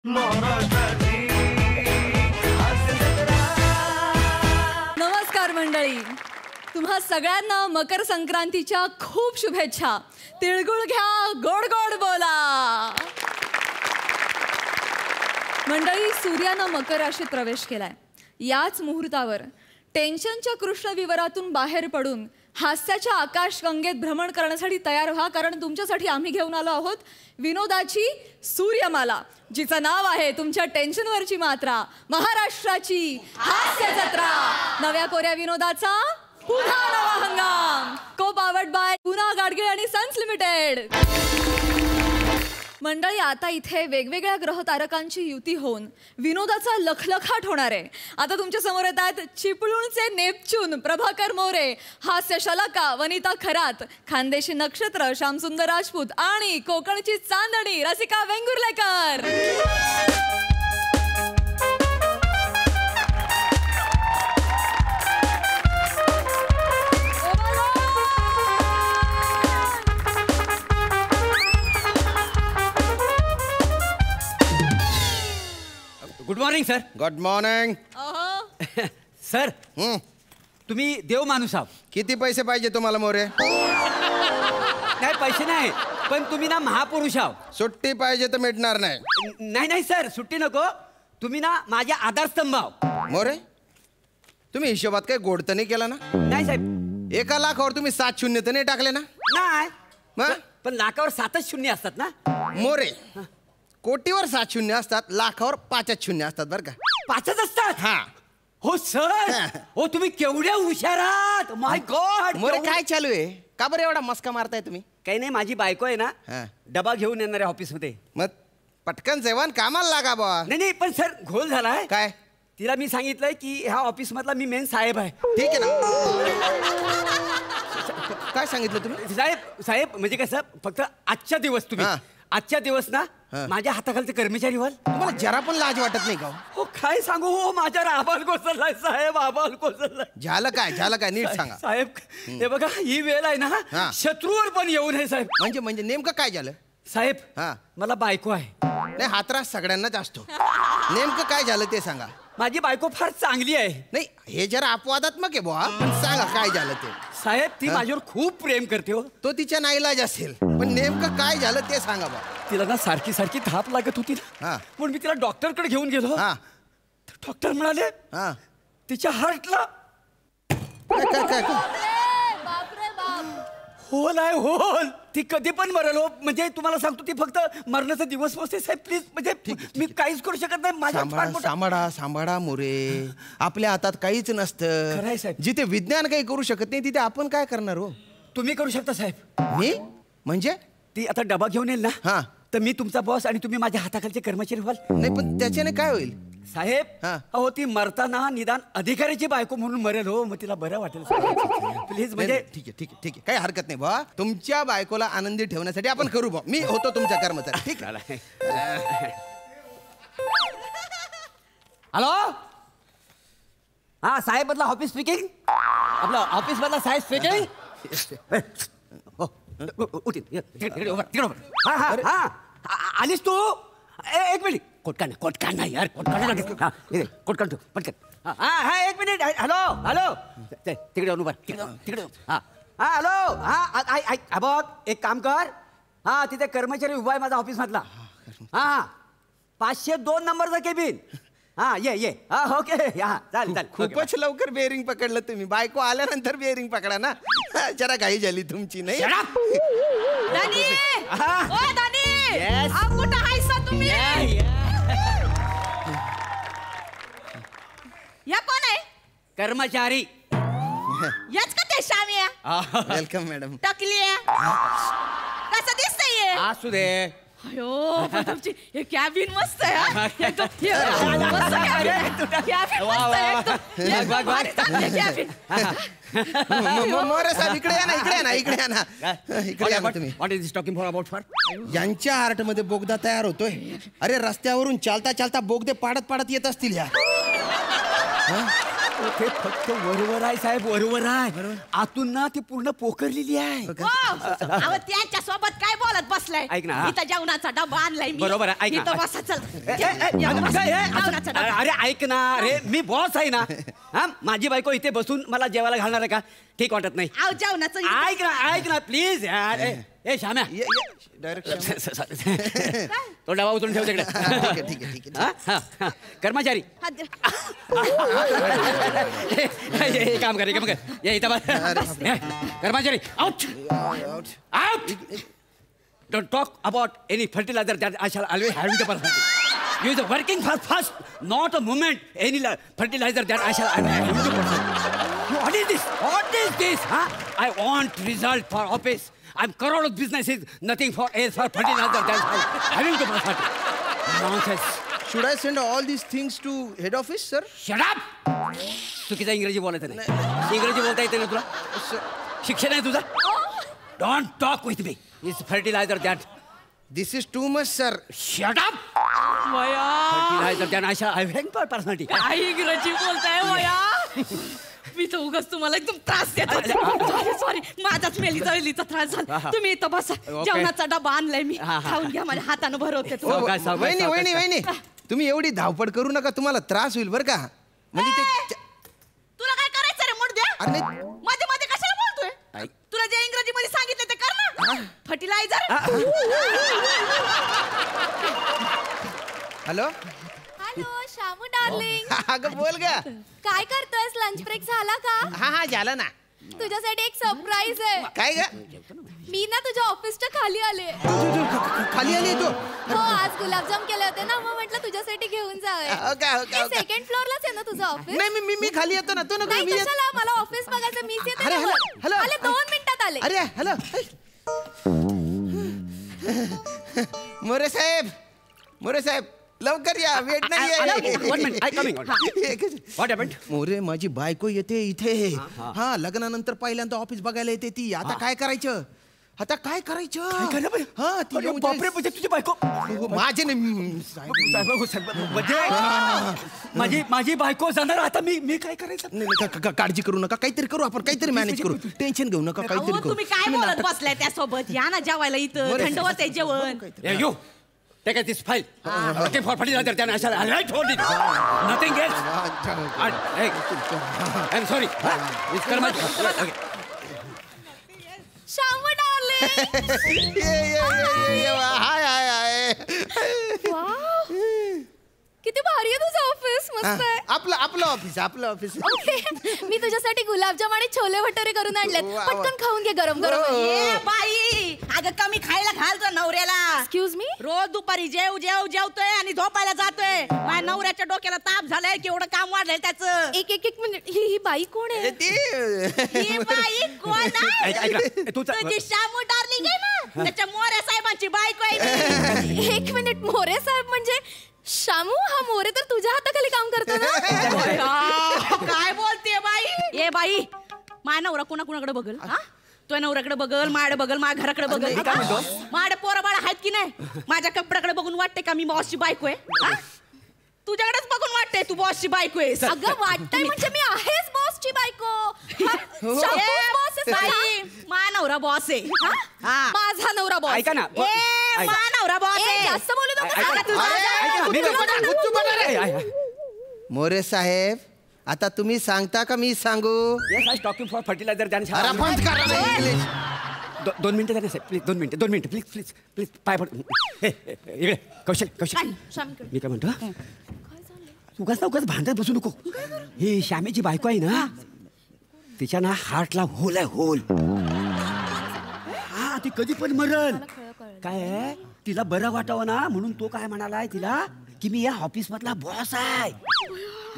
नमस्कार मंडळी, तुम्हा सगळ्यांना मकर संक्रांतीच्या खूप शुभेच्छा. तिळगुळ घ्या, गोड गोड बोला. मंडळी, सूर्यानं मकर राशीत प्रवेश केलाय. याच मुहूर्तावर टेन्शनच्या कृष्ण विवरातून बाहेर पडून हास्याच्या आकाशगंगेत भ्रमण करण्यासाठी तयार व्हा, कारण तुमच्यासाठी आम्ही घेऊन आलो आहोत विनोदाची सूर्यमाला, जिचं नाव आहे तुमच्या टेन्शनवरची मात्रा, महाराष्ट्राची हास्य जत्रा. नव्या कोऱ्या विनोदाचा पुन्हा नवा हंगाम. को पावर्ड बाय पुन्हा गाडगीळ आणि सन्स लिमिटेड. मंडळी, आता इथे वेगवेगळ्या ग्रह तारकांची युती होऊन विनोदाचा लखलखाट होणार आहे. आता तुमच्या समोर येत आहेत चिपळूणचे नेपच्यून प्रभाकर मोरे, हास्य शलाका वनिता खरात, खानदेशी नक्षत्र श्यामसुंदर राजपूत आणि कोकणची चांदणी Rasika Vengurlekar. Good morning sir. Good morning. Sir, तुम्ही देव माणूस आहात. किती पैसे पाहिजे तुम्हाला मोरे? नाही, पैसे नाही, पण तुम्ही ना महापुरुष आहात. सुट्टी पाहिजे तर मिळणार नाही. नाही नाही सर, सुट्टी नको. तुम्ही ना माझ्या आधारस्तंभ आहात. मोरे, तुम्ही हिशोबात काही गोड तर नाही केला ना? नाही साहेब. 1 लाखावर तुम्ही 7 शून्य तर नाही टाकले ना? नाही, मग पण लाखावर 7च शून्य असतात ना. मोरे, कोटीवर 7 शून्य असतात, लाखावर 5च शून्य असतात बरं का? 5च असतात. हा. हो सर. हो, तुम्ही केवढ्या हुशार आहात. माय गॉड. मोरे, काय चालू आहे? का बरं एवढा मस्का मारताय तुम्ही? काही नाही, माझी बायको आहे हा. ना, डबा घेऊन येणार आहे ऑफिसमध्ये. मग पटकन जेवण कामाला लागा बा. नाही नाही, पण सर घोल झालाय. काय? तिला मी सांगितलंय की ह्या ऑफिस मधला मी मेन साहेब आहे. ठीक आहे ना. काय सांगितलं तुम्ही? साहेब साहेब म्हणजे कसं, फक्त आजच्या दिवस तुम्ही आजच्या दिवस ना माझ्या हाताखालचे कर्मचारी व्हाल. तुम्हाला जरा पण लाज वाटत नाही का? हो, काय सांगू. हो, माझ्यावर आबाल कोसळलाय साहेब, आबाल कोसळलाय. झालं काय नीट सांगा साहेब. हे बघा, ही वेळ आहे ना शत्रूवर पण येऊ नये साहेब. म्हणजे नेमकं काय झालं साहेब? हा. मला बायको आहे. नाही, हातरास सगळ्यांनाच असतो. नेमकं काय झालं ते सांगा. माझी बायको फार चांगली आहे. नाही, हे जरा अपवादात्मक आहे बुवा, पण सांगा काय झालं ते. साहेब, ती माझ्यावर खूप प्रेम करते. हो, तो तिच्या नाईलाज असेल, पण नेमकं काय झालं ते सांगा बा. तिला ना सारखी सारखी थाप लागत होती ना, म्हणून मी तिला डॉक्टरकडे घेऊन गेलो. डॉक्टर म्हणाले तिच्या हार्टला होल आहे, होल. ती कधी पण मरेल. हो, म्हणजे तुम्हाला सांगतो, ती फक्त मरणाचा दिवस पोचते साहेब. प्लीज, म्हणजे मी काहीच करू शकत नाही. माझ्या सांभाळा मोरे, आपल्या हातात काहीच नसतं. खरंय साहेब. जिथे विज्ञान काही करू शकत नाही तिथे आपण काय करणार हो? तुम्ही करू शकता साहेब. मी म्हणजे? ती आता डबा घेऊन येईल ना, तर मी तुमचा बॉस आणि तुम्ही माझ्या हाताखालचे कर्मचारी व्हाल. नाही, पण त्याच्याने काय होईल साहेब? हो, ती मरताना निदान अधिकाऱ्याची बायको म्हणून मरेल. हो, मग तिला बरं वाटेल. प्लीज, म्हणजे ठीक आहे, काही हरकत नाही बा. तुमच्या बायकोला आनंदी ठेवण्यासाठी आपण करू बा. मी होतो तुमच्या कर्मचारी. ठीक आहे. हॅलो. हा, साहेब मधला ऑफिस स्पीकिंग. आपलं ऑफिस मधला साहेब स्पीकिंग. आलीस तू? एक मिनिट. कोटकान नाही यार, कोटकान तू पटकन. हा, एक मिनिट. हॅलो हॅलो, तिकडे येऊन उभा, तिकडे. हा, हॅलो. हा, बघ, एक काम कर. हा, तिथे कर्मचारी उभा आहे माझा ऑफिस मधला. हा, 502 नंबरचा केबिन. हा, ये. हा, ओके. हा, चालेल. खूपच लवकर बेअरिंग पकडलं तुम्ही. बायको आल्यानंतर बेअरिंग पकडा ना. जरा घाई झाली तुमची. नाही कुठं हायसा तुम्ही? या कोण आहे? कर्मचारी. याच का ते शामिया? Welcome madam. टाकली कसं दिसतंय? असू दे. अयो, तुमची हे कॅबिन मस्त आहे. मोरे साहेब, इकडे या ना. तुम्ही. What is this talking for about for? यांच्या हार्ट मध्ये बोगदा तयार होतोय. अरे, रस्त्यावरून चालता बोगदे पाडत येत असतील या. ते फक्त वरवर आहे साहेब, वरवर आहे. आतून ना ती पूर्ण पोखरलेली आहे. अहो त्यांच्या सोबत काय बोलत बसलाय? ऐक ना. इथं जेवणाचा डबा आणलाय मी. बरोबर आहे, ऐक ना. इथं बसा चल. जेवणाचा डबा. अरे ऐक ना, अरे मी बॉस आहे ना. हा, माझी बायको इथे बसून मला जेवायला घालणार आहे का? ठीक वाटत नाही. अहो जेवणाचं ऐक ना प्लीज यार. ए श्याम्या, तो डबा उचलून ठेव तिकडे. ठीक आहे. कर्मचारी हे काम कर, काम कर. ये इथं बस. कर्मचारी out out. Don't talk about any fertilizer that I shall always having the personality. You is working fast, not a moment. Any fertilizer that I shall always having the personality. What is this? What is this? Huh? I want result for office. I'm crore of businesses. Nothing for else for fertilizer that I having the personality. Nonsense. Should I send all these things to head office, sir? Shut up. चुकीचा इंग्रजी बोलायचं नाही. इंग्रजी बोलता येते ना तुला? शिक्षण आहे तुझं? Don't talk with me. It's fertilizer that. This is too much, sir. Shut up. Fertilizer that I shall having for personality. काय इंग्रजी बोलताय वया? मी तर उगाच तुम्हाला एकदम त्रास देतो. सॉरी, माझाच मेलीचा त्रास झाला. तुम्ही इथं बसा. जेवणाचा डबा आणलाय मी. खाऊन घ्या, माझ्या हातानं भरवते तो. वहिनी तुम्ही एवढी धावपळ करू नका, तुम्हाला त्रास होईल बरं का. म्हणजे ते तुला काय करायचं रे मुडद्या? अरे मध्ये मध्ये कशाला बोलतोय? तुला जे इंग्रजी मध्ये सांगितलं ते कर ना. Fertiliser. Hello hello Shamu darling. अगं बोल ग. काय करतोयस? लंच ब्रेक झाला का? हा झालं ना. तुझ्यासाठी एक सरप्राईज आहे. काय ग? मी ना तुझ्या ऑफिसच्या खाली आले. खाली आली तू? हो, आज गुलाबजाम केले होते ना, मग म्हटलं तुझ्यासाठी घेऊन जावे. सेकंड फ्लोअरलाच आहे ना तुझं ऑफिस? नाही मी खाली येतो ना. तू नको. नाही कशाला, मला ऑफिस बघायचं. मीच येते. अरे, हॅलो. आले 2 मिनिटात आले. अरे हॅलो. मोरे साहेब लवकर या, वेट नाही. One minute, I coming. What happened? More माझी बायको येते इथे. हा, लग्नानंतर पहिल्यांदा ऑफिस बघायला येते ती. आता काय करायचं? हा, ती येऊन बापरे, म्हणजे तुझी बायको माझे माझी बायको जाणार आता. मी काय करायचं? काळजी करू नका, काहीतरी करू आपण, काहीतरी मॅनेज करू. टेन्शन घेऊ नका, काहीतरी करू. तुम्ही काय बोलत बसलाय त्यासोबत? या ना जेवायला इथं. थंड होते जेवण. You take this file. Looking for fertilizer. Then I shall. I told it. Nothing else. Hey, I'm sorry. It's कर्मचारी. शामू डार्लिंग. हाय. किती भारी आहे तुझं ऑफिस. मस्त आहे. आपलं ऑफिस. ओके, मी तुझ्यासाठी गुलाबजाम आणि छोले भटुरे करून आणलेत. पटकन खाऊन घे, गरम गरम. ए बाई, अगं कमी खायला घालतो नवऱ्याला. Excuse me. रोज दुपारी जेवतोय आणि झोपायला जातोय. माझ्या नवऱ्याच्या डोक्याला ताप झालाय, केवढं काम वाढलंय त्याचं. एक मिनिट. ही बाई कोण आहे? ही बाई कोण आहे? तुझी शामू डार्लिंग आहे ना, त्याच्या मोरे साहेबांची बायको आहे. एक मिनिट. मोरे साहेब म्हणजे शामू? हा मोरे तर तुझ्या हाताखाली काम करतो ना. काय बोलते बाई? ए बाई, माझ्या नवरा कुणाकडे बघल? तो नवऱ्याकडे बघल, माड बघल, माझ्या घराकडे बघल. माड पोरं बाळ आहेत की नाही? माझ्या कपड्याकडे बघून वाटते का मी बॉसची बायको आहे? तुझ्याकडेच बघून वाटते तू बॉसची बायको आहे. अगं वाटतंय म्हणजे मी आहेच बॉसची बायको. माझा नवरा बॉस आहे. माझा नवरा बॉस. ऐका ना. माझा नवरा बॉस आहे. जास्त बोलू मोरे साहेब, आता तुम्ही सांगता का मी सांगू? Yes, I was talking for fertilizer. अरे बंद करा ना इंग्लिश. 2 मिनिटं द्या ना साहेब, प्लीज. 2 मिनिटं प्लीज पाय पड. इकडे कौशल. मी काय म्हणतो, उगाच भांडत बसू नको. ही श्यामेची बायको आहे ना, तिच्या ना हार्टला होल आहे, होल. हा, ती कधी पण मरल. काय आहे, तिला बरं वाटावं ना म्हणून तो काय म्हणालाय तिला की मी या ऑफिस मधला बॉस आहे.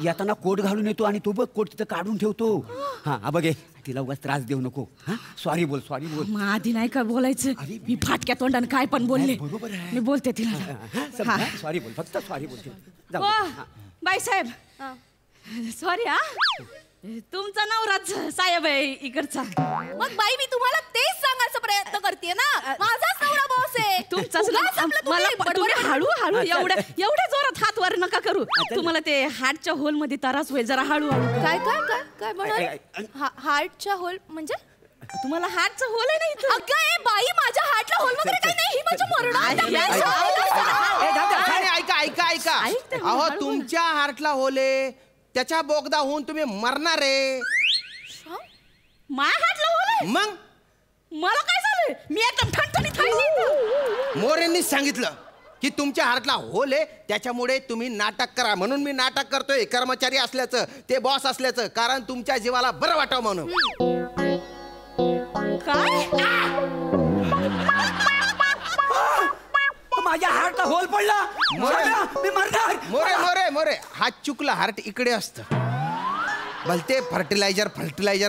येताना कोट घालून येतो आणि तो बघ कोट तिथं काढून ठेवतो. हा बघे, तिला उगाच त्रास देऊ नको. हा, सॉरी बोल. आधी नाही का बोलायचं? मी फाटक्या तोंडाने काय पण बोलले. बरोबर आहे, मी बोलते तिला. सॉरी बोल, फक्त सॉरी बोल. बाई साहेब, सॉरी. तुमचा नवराच साहेब आहे इकडचा. मग बाई, मी तुम्हाला तेच सांगायचा प्रयत्न करते ना, माझाच नवरा बॉस आहे. तुमचाच. मला हळू एवढ्या जोरात हात वर वर नका करू. तुम्हाला ते हार्टच्या होल मध्ये त्रास होईल, जरा हळूहळू. काय काय काय काय म्हणाल? हार्टच्या होल म्हणजे? तुम्हाला हार्टचं होल आहे ना इथं. अगं ए बाई, माझ्या हार्टला होल वगैरे काय नाही, ही माझी मरण आहे. ऐका ऐका ऐका ऐकते मी, अहो हळू बोला. तुमच्या हार्टला होले त्याच्या बोगदा होऊन तुम्ही मरणार आहे. माझ्या हार्टला होल आहे? मग मला काय झालंय? मी एकदम ठणठणीत आहे. मोरेंनी सांगितलं की तुमच्या हार्टला होल आहे, त्याच्यामुळे तुम्ही नाटक करा. म्हणून मी नाटक करतोय कर्मचारी असल्याचं, ते बॉस असल्याचं, कारण तुमच्या जीवाला बरं वाटावं म्हणून. काय? माझ्या हार्टला होल पडला. मी मरणार. मोरे मोरे मोरे हात चुकला, हार्ट इकडे असतं. भलते फर्टिलायझर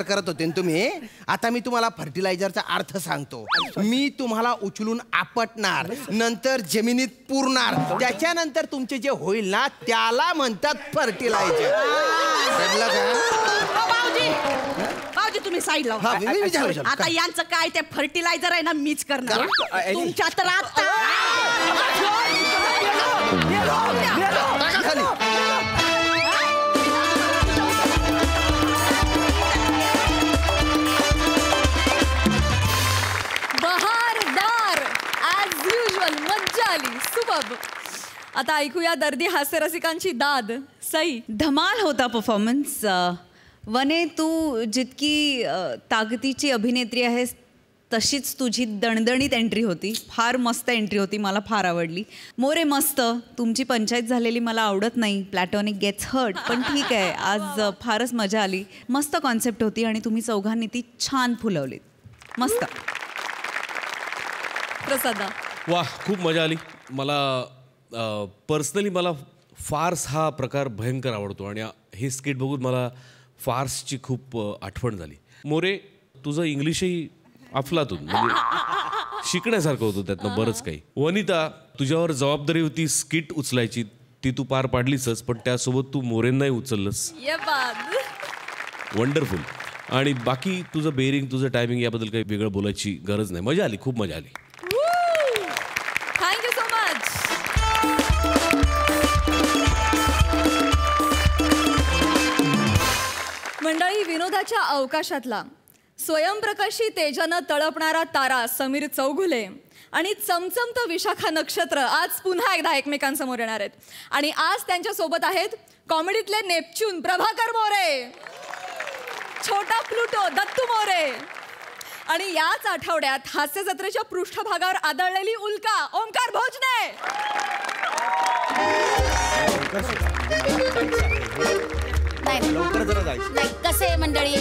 करत होते ना तुम्ही. आता मी तुम्हाला फर्टिलायझरचा अर्थ सांगतो. मी तुम्हाला उचलून आपटणार, नंतर जमिनीत पुरणार, त्याच्यानंतर तुमचे जे होईल ना त्याला म्हणतात फर्टिलायझर. कळलं का? भाऊजी भाऊजी तुम्ही साईड लावा. हा, मी विचारू. आता यांचं काय ते फर्टिलायझर आहे ना मीच करणार. तुमच्या तर आता टाका खाली. बहारदार ॲज युजल, मज्जा आली, सुबब. आता ऐकूया दर्दी हास्यरसिकांची दाद. सई. धमाल होता परफॉर्मन्स. वने, तू जितकी ताकदीची अभिनेत्री आहेस तशीच तुझी दणदणीत एंट्री होती. फार मस्त एंट्री होती, मला फार आवडली. मोरे मस्त. तुमची पंचायत झालेली मला आवडत नाही, प्लॅटॉनिक गेट्स हर्ट, पण ठीक आहे, आज फारच मजा आली. मस्त कॉन्सेप्ट होती आणि तुम्ही चौघांनी ती छान फुलवलीत. मस्त. प्रसादा. वा, खूप मजा आली. मला पर्सनली मला फार्स हा प्रकार भयंकर आवडतो आणि हे स्किट बघून मला फार्सची खूप आठवण झाली. मोरे, तुझं इंग्लिशही अफलातून, म्हणजे शिकण्यासारखं होतं त्यातनं बरंच काही. वनिता, तुझ्यावर जबाबदारी होती स्किट उचलायची, ती तू पार पाडलीसच, पण त्यासोबत तू मोरेंनाही उचललंस. ये बाद. वंडरफुल. आणि बाकी तुझं बेरिंग, तुझं टायमिंग याबद्दल काही वेगळं बोलायची गरज नाही. मजा आली, खूप मजा आली. Thank you so much. मंडळी, विनोदाच्या अवकाशातला स्वयंप्रकाशी तेजानं तळपणारा तारा समीर चौघुले आणि चमचमतं विशाखा नक्षत्र आज पुन्हा एकदा एकमेकांसमोर येणार आहेत. आणि आज त्यांच्या सोबत आहेत कॉमेडीतले नेपच्यून प्रभाकर मोरे, छोटा प्लुटो दत्तू मोरे, आणि याच आठवड्यात हास्य जत्रेच्या पृष्ठभागावर आदळलेली उल्का ओंकार भोजने. नाही कसे मंडळी,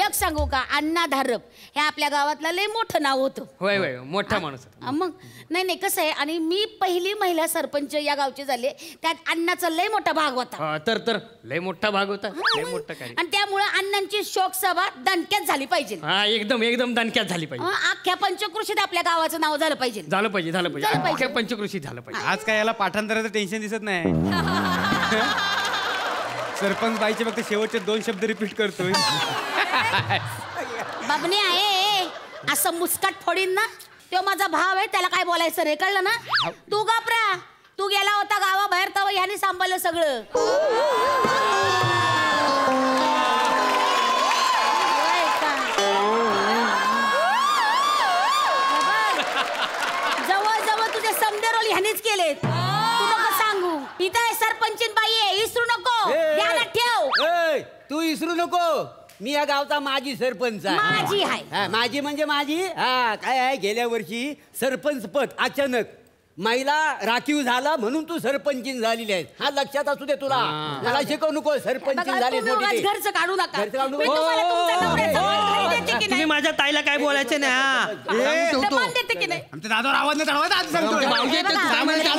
एक सांगू का, अण्णा धारप हे आपल्या गावातलं लय मोठं नाव होतं. होय होय, मोठा माणूस. मग नाही कसं आहे, आणि मी पहिली महिला सरपंच या गावचे झाले, त्यात अण्णाचा लय मोठा भाग होता. तर लय मोठा भाग होता, लय मोठा कार्य. आणि त्यामुळे अण्णांची शोकसभा दणक्यात झाली पाहिजे. हा, एकदम एकदम दणक्यात झाली पाहिजे. अख्ख्या पंचकृषीत आपल्या गावाचं नाव झालं पाहिजे. झालं पाहिजे, झालं पाहिजे, झालं पाहिजे. अख्ख्या पंचकृषीत झालं पाहिजे. आज काय याला पाठांतराचं टेन्शन दिसत नाही. सरपंच बाईचे फक्त शेवटचे 2 शब्द रिपीट करतोय. बाबने आहे असं मुस्काट फोडीन ना, तो माझा भाव आहे, त्याला काय बोलायचं रे, कळलं ना? तू गापरा, तू गेला होता गावाबाहेर, तेव्हा ह्याने सांभाळलं सगळं. जवळ जवळ तुझे समदे रोल ह्यानेच केलेत. तू नको सांगू, इथं सरपंचीन बाई आहे, इसरू नको, ध्यानात ठेव. तू इसरू नको, मी या गावचा माजी सरपंच आहे. माझी आहे. हा, माझी म्हणजे माझी. हा, काय आहे, गेल्या वर्षी सरपंच पद अचानक महिला राखीव झाला म्हणून तू सरपंचीन झालेली आहे. हा, लक्षात असू दे तुला. मला शिकवू नको, सरपंचीन झाली. घरचं काढू नका. घरचं काढू मी तुम्हाला तुमच्या नवऱ्याचं घर घरी देते की तुम्ही नाही? माझ्या ताईला काय बोलायचं नाही. दमान देते की नाही? आमच्या दादावर आवाज नाही चढवायचा, आज सांगतो. हे बघा, हे बघा, तुमच्या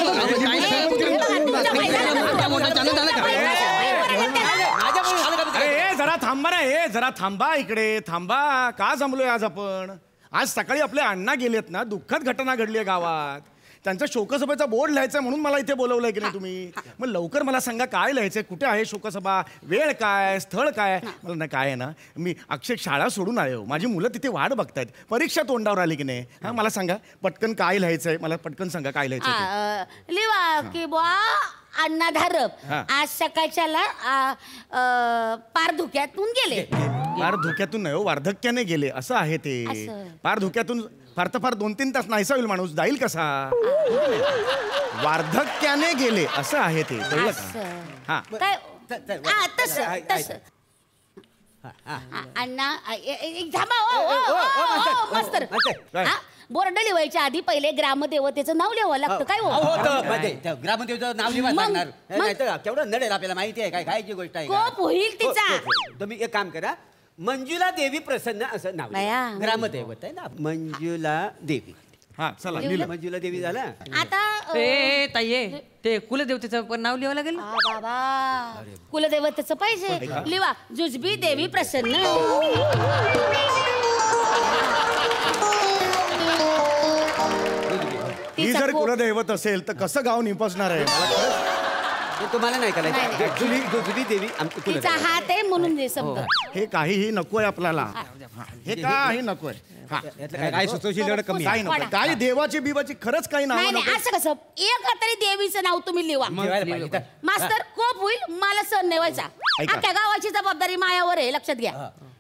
अरे जरा थांबा ना, हे जरा थांबा, इकडे थांबा. का जमलोय आज आपण? आज सकाळी आपले अण्णा गेलेत ना, दुःखद घटना घडली आहे गावात. त्यांचा शोकसभेचा बोर्ड लिहायचा म्हणून मला इथे बोलवलंय की नाही तुम्ही? मग लवकर मला सांगा काय लिहायचंय, कुठे आहे शोकसभा, वेळ काय, स्थळ काय? मला ना काय आहे ना, मी अक्षय शाळा सोडून आलो, माझी मुलं तिथे वाट बघतायत, परीक्षा तोंडावर आली की नाही. हा, मला सांगा पटकन काय लिहायचंय, मला पटकन सांगा काय लिहायचंय. लिवा की बुवा अण्णा धारप हा. आज सकाळच्याला पार धुक्यातून गेले. फार धोक्यातून नाही हो, वार्धक्याने गेले असं आहे ते. असं. फार धोक्यातून फार तर फार 2-3 तास नाहीसा होईल माणूस, जाईल कसा? वार्धक्याने गेले असं आहे ते, कळलं का? असं. हा. काय चल. तसं अण्णा थांबा. मास्तर काय? बोर्ड लिवायच्या आधी पहिले ग्रामदेवतेचं नाव लिहावं लागतं काय हो? ग्रामदेवचं नाव लिहायला मग- लागणार. मग- नाही तर केवढं नडेल आपल्याला माहिती आहे काय खायची गोष्ट आहे का? कोप होईल तिचा. तुम्ही एक काम करा, मंजुला देवी प्रसन्न असं नाव लिहा. बया. ग्रामदैवत आहे ना, मंजुला देवी. हा चला लिहिलं. मंजुला देवी झाला. आता ए ताई ते कुलदेवतेचं पण नाव लिहावं लागेल. बाबा कुलदैवतेचं पाहिजे. लिवा जुजबी देवी प्रसन्न. ही जर कुलदैवत असेल तर कसं गाव निपसणार आहे? मला खरंच ते तुम्हाला नाही नाही, करायचं. नाही. जुजबी देवी आमची तिचा कुलदैवत. हात आहे म्हणून दे समजा. हे काहीही नकोय आपल्याला. हे काही नकोय. हा. यातलं काय सुचवशील एवढं कमी काही नको. काय देवाची बिवाची खरंच काही नाव नाही नाही नको. असं कसं एक तरी देवीचं नाव तुम्ही लिवा. ठेवायला पाहिजे. तर- मास्तर कोप होईल मला सण नाही व्हायचा. ऐका. अख्ख्या गावाची जबाबदारी मायावर आहे लक्षात घ्या.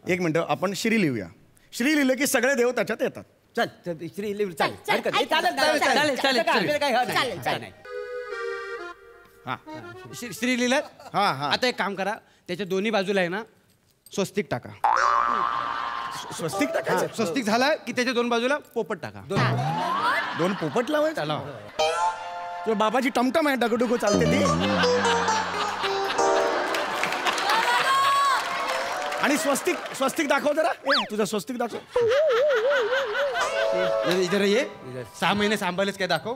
एक मिनिट आपण श्री लिहूया. श्री लिहिलं की सगळे देव त्याच्यात येतात. चल श्री लिहून चालेल. चल, हरकत नाही. ऐक. चालेल, चालेल, चालेल, चालेल. चालेल, काय आपल्याला काय हरकत नाही. चालेल, काय चालेल. नाही. हा. श्री लिहिलं. हा, हा. आता एक काम करा, त्याच्या दोन्ही बाजूला आहे ना स्वस्तिक टाका. स्वस्तिक टाकायचं. स्वस्तिक झाला की त्याच्या दोन बाजूला पोपट टाका. दोन पोपट लावायचं. तुझ्या बाबाची टमटम आहे, डगडुगो चालते ती. आणि स्वस्तिक दाखव जरा. तुझं स्वस्तिक दाखव. जरा ये 6 महिने सांभाळलेच काय दाखव.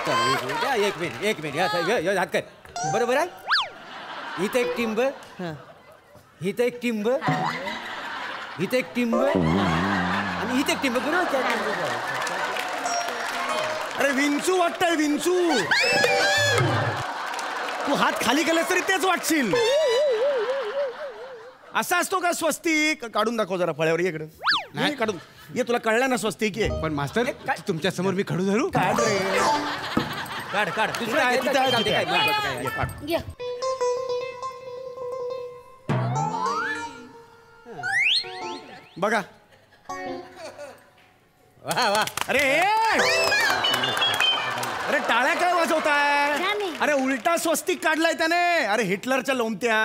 चल, एक मिनिट हात कर. बरोबर आहे. इथं एक टिंब, इथं एक टिंब, इथं एक टिंब आणि इथं एक टिंब. बरोबर. अरे विंचू वाटतंय विंचू. तू हात खाली केलेस तरी तेच वाटशील. असा असतो का स्वस्तिक? काढून दाखव जरा फळ्यावर. इकडे नाही काढून ये. तुला कळलं ना स्वस्तिक आहे. पण मास्टर तुमच्या समोर मी खडू धरू. काढ रे. काढ. दुसरं आहे तिथे आहे, तिथे आहे. काय? ये, काढ. घ्या. बघा. वा. अरे अरे टाळ्या काय वाजवताय? नाही. अरे उलटा स्वस्तिक काढलाय त्याने. अरे हिटलरच्या लोमत्या.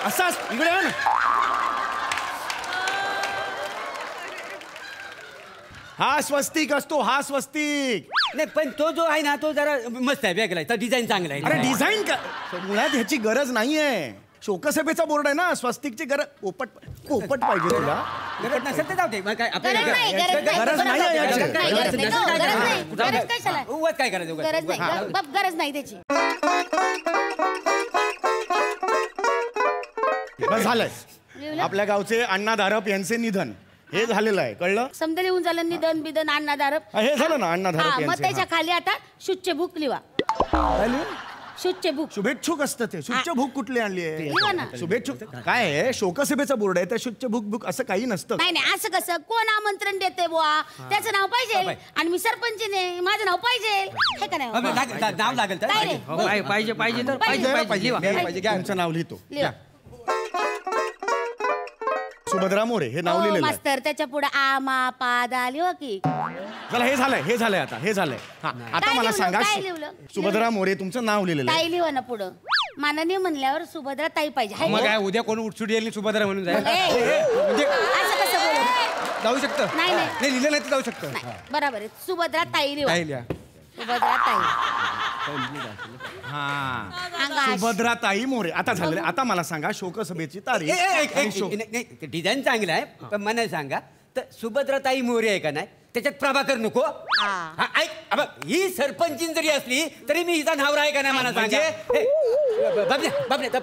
असाच इकडे आहे ना. हा स्वस्तिक असतो. हा स्वस्तिक. नाही पण तो जो आहे ना तो जरा मस्त आहे, वेगळा आहे. डिझाईन चांगला आहे. अरे डिझाईन का मुळात ह्याची गरज नाहीये. शोकसभेचा बोर्ड आहे ना. स्वस्तिकची गरज पोपट पाहिजे तुला. गरज नसेल तर जाऊ दे. मग काय गरज नाही, गरज नाही. गरज नाही आहे याची. गरज नाही, गरज नाही. काय गरज करायचं? नाही. गरज कशाला? उगाच काय करायचं उगाच? गरज नाही. हा. गरज नाही त्याची. बस झालंय. आपल्या गावचे अण्णा धारप यांचे निधन हे झालेलं आहे. कळलं? समजा लिहून झालं निधन बिधन अण्णा धारप. हे झालं ना अण्णा धारप मग यांचे. त्याच्या खाली आता शुच्च भूक लिवा. शुच्च भूक. शुभेच्छुक असतं ते. शुच्च भूक कुठली आणली लिहा ना. आहे? शुभेच्छुक काय आहे? शोकसभेचा बोर्ड आहे त्या शुच्च भूक असं काही नसतं. नाही नाही असं कसं कोण आमंत्रण देते बुवा त्याचं नाव पाहिजे आणि मी सरपंचीने माझं नाव पाहिजे हे का नाही? नाव लागेल तर काय रे? हो, पाहिजे तर पाहिजे. पाहिजे. तुमचं नाव लिहितो. लिहा. सुभद्रा मोरे हे नाव हो, लिहिलेलं आहे. मास्तर त्याच्या पुढे आ मा पा दा लिहा की. चला हे झालंय आता. हे झालंय. हा, आता काय मला लिहिलं? सांगा. काय लिहिलं? सुभद्रा मोरे तुमचं नाव लिहिलेलं आहे. ताई लिहा ना पुढं. माननीय म्हणल्यावर सुभद्रा ताई पाहिजे हाय मग ना? काय उद्या कोण उठसूट येईल सुभद्रा म्हणून जाईल. म्हणजे असं कसं बोलू? जाऊ शकतं. नाही, नाही. नाही लिहिलं नाही तर जाऊ शकतं. नाही, बरोबर आहे. सुभद्रा ताई लिहा. काय लिहा. सुभद्रा ताई. हा अंगाश. सुभद्रा ताई मोरे. आता झालेलं आहे. आता मला सांगा शोकसभेची तारीख आणि शोक. डिझाईन चांगलं आहे पण मला सांगा तर सुभद्राताई मोरे आहे का नाही त्याच्यात प्रभाकर नको. हा, ऐक अब ही सरपंचीन जरी असली तरी मी हिचा नवरा आहे का नाही मला सांगे. बाबने काय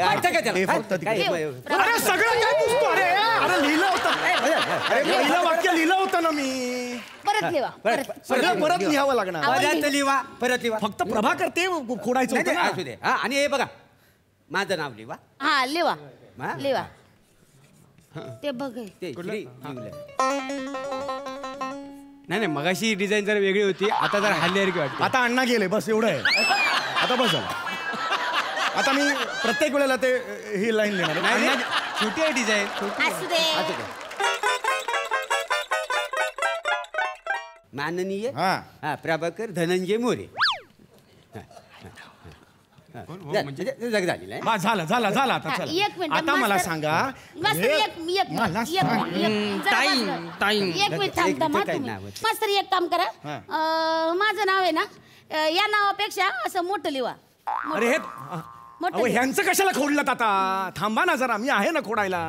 अर्थ काय हे त्याला? फक्त तिकडे. काय? अरे सगळं काय पुसतो? अरे लिहिलं होतं. अरे पहिलं वाक्य लिहिलं होतं ना मी. परत लिहा. सगळं परत लिहावं लागणार. परत लिहा परत लिहा. फक्त प्रभाकर ते खोडायचं नाही, होतं नाही, ना. असू दे. हा आणि हे बघा माझं नाव लिहा. हा लिहा. हा? लिहा. ते बघ हे. ते श्री लिहिलंय. नाही मगाशी डिझाईन जरा वेगळी होती आता जरा हल्ल्यासारखी वाटते. आता अण्णा गेले बस एवढं आहे. आता बस झालं. आता मी प्रत्येक वेळेला ते ही लाईन लिहिणार आहे. नाही छोटी आहे डिझाईन. असू दे. माननीय हा. प्रभाकर धनंजय मोरे. म्हणजे जग झालेलं आहे. बस झालं झालं झालं आता हा, चला. एक मिनिट, आता मला मास्तर. सांगा मास्तर हे- एक मिनिट मला एक सांग. मिनिट जरा टाईम, वाजलं. टाईम. एक मिनिट थांब थांब, हा, काय तुम्ही. नाव आहे? मास्तर एक काम करा हा. माझं नाव आहे ना या नावापेक्षा असं मोठं लिहा. अरे हे मोठं अहो, लिहा. ह्यांचं कशाला खोडलं आता थांबा ना जरा मी आहे ना खोडायला.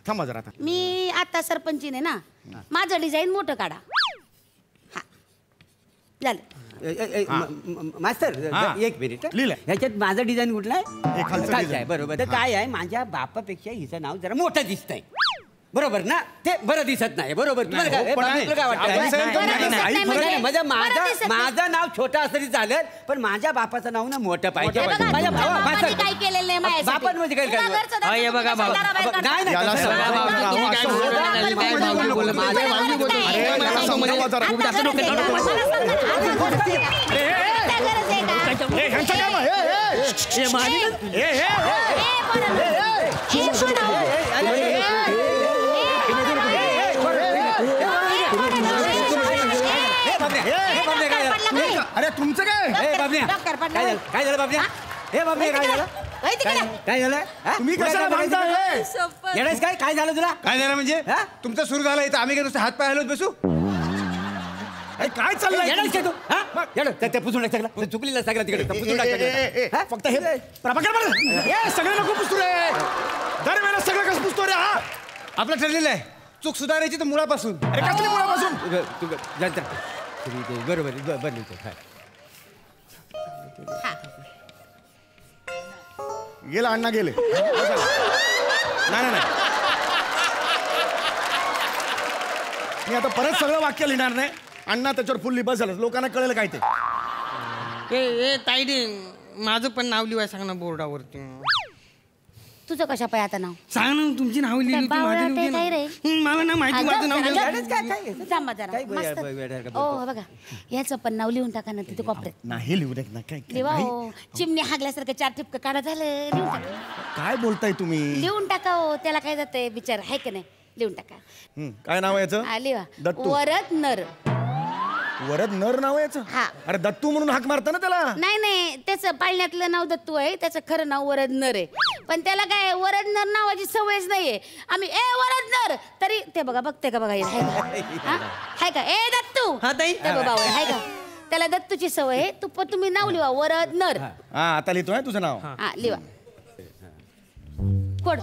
थांबा जरा आता. मी आता सरपंचीने ना माझं डिझाईन मोठं काढा. हा झालं. मास्तर हा. एक मिनिट लिहिलंय. ह्याच्यात माझं डिझाईन कुठलं आहे? हे खालचं खालचं design. आहे बरोबर. तर काय आहे माझ्या बापापेक्षा हिचं नाव जरा मोठं दिसतंय बरोबर ना. ते बरं दिसत नाही बरोबर. तुम्हाला काय- पण तुला काय वाटतं? आपण सगळं नाही, करू नाही, नका. नाही, आई फरक म्हणजे- नाही. माझं बरं दिसत नाही. माझं नाव छोटं असं तरी चालेल पण माझ्या बापाचं नाव ना मोठं पाहिजे. हे बघा, माझ्या तुमच्या भावा- बापाने मास्तर- काय केलेलं नाही माझ्यासाठी. बापांमध्ये काय तुला केलं? घरचं दाखवतो, हे बघा, तुम्ही भाऊ. कशाला बाहेर काढता? नाही नाही याला तसं समजावं, नाही. समजावं, तुम्ही काय समजावं. बोलता? काय काय भाऊ भाऊ बोलला? बोलला? माझ्या मला भाऊ बोलला. अरे, याला समजावं जरा. आता गरज आहे का? मला समजा, आता गरज आहे का? हे, ह्यांचं काम आहे. हे, हे, हे, हे, हे. ए, पोरांनो. ए, पोरांनो. अरे तुमचं काय ए, बाबल्या. डॉक्टर पडला काय होय. झालं? काय झालं बाबल्या? हे बाबल्या काय झालं? होय तिकडे. काय झालं? हा? तुम्ही पुढे कशाला काय भांडताय? बघायचं? येण्यास काय झालं तुला? काय झालं म्हणजे हा? तुमचं सुरू झालं इथं आम्ही काय नुसतं हात पाय हलवत बसू. अरे, काय चाललंय येण्यास काय तू? हा? येणं. ते पुसून टाक सगळं. ते चुकलेलं सगळं तिकडे. ते पुसून टाक सगळं. हा? फक्त हे प्रभाकर बरं. हे सगळे नको पुसतो रे. दरवेळेला सगळं कसं पुसतो रे हा? आपलं ठरलेलं आहे चूक सुधारायची तर मुळापासून. अरे कसली मुळापासून तू जनता तुम्ही ते बरोबर आहे. बदलतो काय गेला अण्णा गेले. नाही नाही नाही. मी आता परत सगळं वाक्य लिहिणार नाही. अण्णा त्याच्यावर फुल्ली बस झालं. लोकांना कळेल काय ते. ए ताईडे माझं पण नाव लिवाय सांग ना बोर्डावरती. तुझं कशा पाय आता नाव सांग ना तुमची नाव लिहिली होती बावळा माझी ते लिहिली काय ना. रे? मला ना माहिती माझं नाव लिहिलं. थांबा जरा काय मस्त. वेड्यासारखं ओ हे बघा याचं पण नाव लिहून टाका ना तिथे कोपऱ्यात. नाही लिहू दे ना. काय लिवा हो चिमणी हागल्यासारखं 4 ठिपकं काढा झालं लिहून टाका. काय बोलताय तुम्ही. लिहून टाका हो त्याला काय जातंय बिचार आहे का नाही लिहून टाका. काय नाव आहे हा, याचं? लिहा दत्तू. वरद नर. वरद नर नाव आहे याचं? हा. अरे दत्तू म्हणून हाक मारता ना त्याला. नाही त्याचं पाळण्यातलं नाव दत्तू आहे त्याचं खरं नाव वरद नर आहे पण त्याला काय वरद नर नावाची सवयच नाहीये. आम्ही ए वरद नर तरी ते बघा बघते का बघा हे, हाय का? हा? हाय का ए दत्तू हा, ताई. ते बघा हाय का त्याला दत्तूची सवय आहे तुम्ही नाव लिहा वरद नर. हा आता लिहितोय तुझं नाव. हा लिहा कोड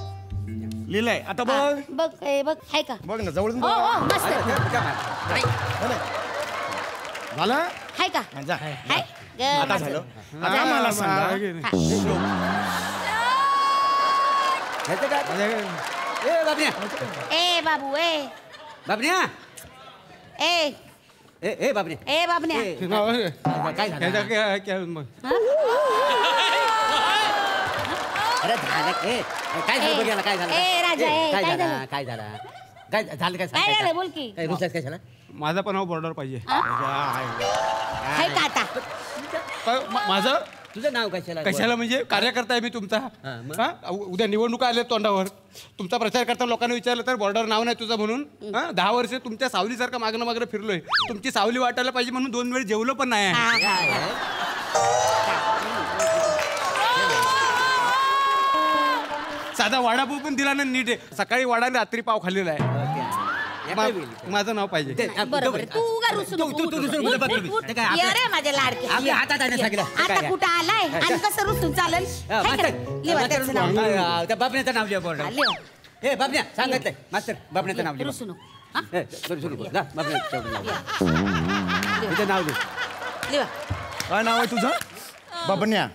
लिहिलंय आता हा, बघ. बघ ए बघ हाय का बघ ना जवळून हो बघ. हो मस्त झालं हाय का हा, जा. हाय आता मस्त. झालं. आता मला सांगा हा. ह्याचं काय? ए बाबऱ्या ए बाबू ए बाबऱ्या ए ए बाबऱ्या ए बाबन्या काय झालं? अरे झालं ए, काय झालं बघ याला काय झालं? ए, राजा, ए, काय काय झालं झालं? काय झालं काय झालं काय सांग, काय काय झालं बोल की काय रुसाच काय झालं? माझा पण नाव बॉर्डर पाहिजे. हाय का आता माझं तुझं नाव कशाला कशाला म्हणजे कार्यकर्ता आहे मी तुमचा. हा, मग? हा? उद्या निवडणुका आल्या तोंडावर तुमचा प्रचार करता लोकांना विचारलं तर बॉर्डर नाव नाही तुझं म्हणून. 10 वर्ष तुमच्या सावलीसारखं मागणं फिरलोय. तुमची सावली वाटायला पाहिजे म्हणून 2 वेळ जेवलो पण नाही. साधा वडापाव पण दिला ना नीट आहे. सकाळी वडा आणि रात्री पाव खाल्लेला आहे. माझं नाव पाहिजे. बरोबर तू उगा रुसू नको. तू रुसून उठ, उठ, उठ, उठ, उठ. ते काय आपल्या- ये रे माझे लाडके आपल्या हातात आहे ना सगळं. ते आता काय? कुठं आलाय आणि कसं रुसून चालेल हाय का नाही? लिहा त्याचं नाव. त्या बाबण्याचं नाव लिहा बोर्ड. हा, लिहा. ए बाबण्या सांगितलंय मास्तर बाबण्याचं नाव लिहा. रुसू नको हा? रुसू नको. जा, बाबण्याचं तेवढं नाव लिहा. तुझं नाव लिहा. लिहा काय नाव आहे तुझं? बबन्या.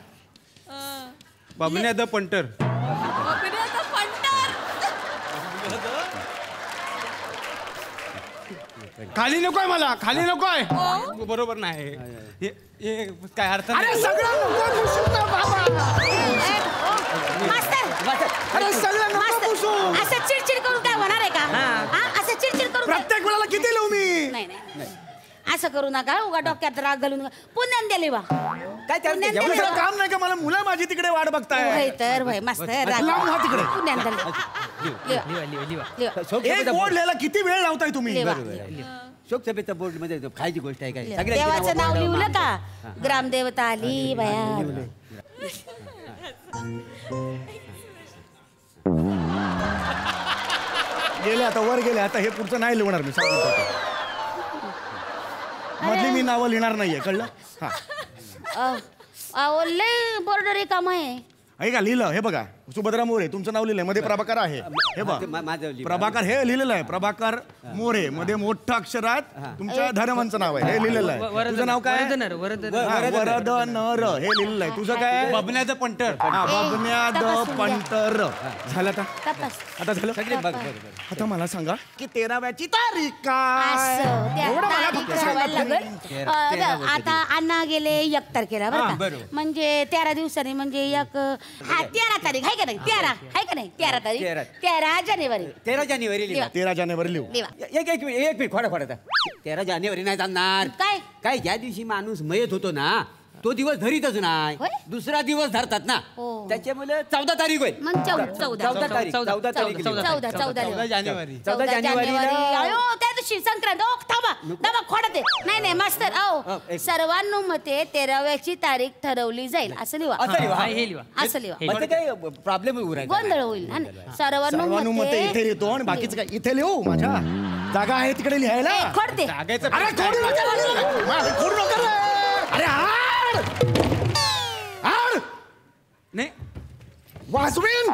बाबण्या द पंटर. खाली नकोय मला खाली नकोय. बरोबर नाही हे काय अर्थ अरे नाही. सगळं नको पुसू ना बाबा. मास्तर अरे सगळं नको मास्तर पुसू. असं चिडचिड करून काय होणार आहे असं चिडचिड करू नका. प्रत्येक वेळेला किती लिहू मी? नाही नाही असं करू नका. उगा डोक्यात राग घालून पुण्यात द्या लिवा. काय त्याला पुण्यात जेवढं द्या दुसरं काम नाही का मला? मुलं माझी तिकडे वाट बघताय. होय तर होय मस्त राग लावून हा तिकडे. पुण्यात द्या. एक बोर्ड लिहायला किती वेळ लावताय तुम्ही? लिवा. शोकसभेचा बोर्ड मध्ये खायची गोष्ट आहे काय? सगळ्यांची देवाचं नाव नावं लिहिलं का? ग्रामदेवता आली बाया. गेले आता वर गेले. आता हे पुढचं नाही लिहणार मी सांगतो. मधली मी नावं लिहिणार नाहीये, कळलं? अहो लय बॉर्डर रिकाम आहे. ऐका लिहिलं हे बघा. सुभद्रा मोरे तुमचं नाव लिहिलंय, मध्ये प्रभाकर आहे. हे बघ माझं लिहिलं. प्रभाकर हे लिहिलेलं आहे. प्रभाकर मोरे मध्ये मोठ्या अक्षरात तुमच्या धर्मांचं नाव आहे, हे लिहिलेलं आहे. तुझं नाव काय? वरदनर हे लिहिलेलं आहे. तुझं काय? बबण्याचं पंटर. बबन्याद पंटर. झालं आता? तपास. आता झालं? सगळे बघ आता मला सांगा की 13व्याची तारीख काय? असं त्या एवढं मला तारीख फक्त ठरवायला सांगा. लागेल. आता अण्णा गेले 1 तारखेला बरं का? म्हणजे 13 दिवसांनी म्हणजे 13 तारीख आहे का नाही? 13 आहे का नाही? 13 तारीख 13 जानेवारी. 13 जानेवारी लिहा. 13 जानेवारी लिहू. लिवा. एक मिनिट खोडा 13 जानेवारी नाही जाणार. काय ज्या दिवशी माणूस मयत होतो ना तो दिवस धरीतच नाही. होय? दुसरा दिवस धरतात ना. हो. त्याच्यामुळे 14 तारीख होईल. मग 14 तारीख 14 तारीख लिहा. 14 जानेवारी. 14 जानेवारीला अयो त्या दिवशी संक्रांत. ओ थांबा खोडा ते. नाही मास्तर अहो सर्वानुमते 13व्याची तारीख ठरवली जाईल असं लिहा. असं लिहा. असं काय प्रॉब्लेम गोंधळ होईल. सर्वानुमते इथे लिहितो आणि बाकीचं काय इथे लिहू? माझ्या जागा आहे तिकडे लिहायला. खोडते. अरे खोडू नका. खोडू नका रे. अरे हाड नाही वासवीन.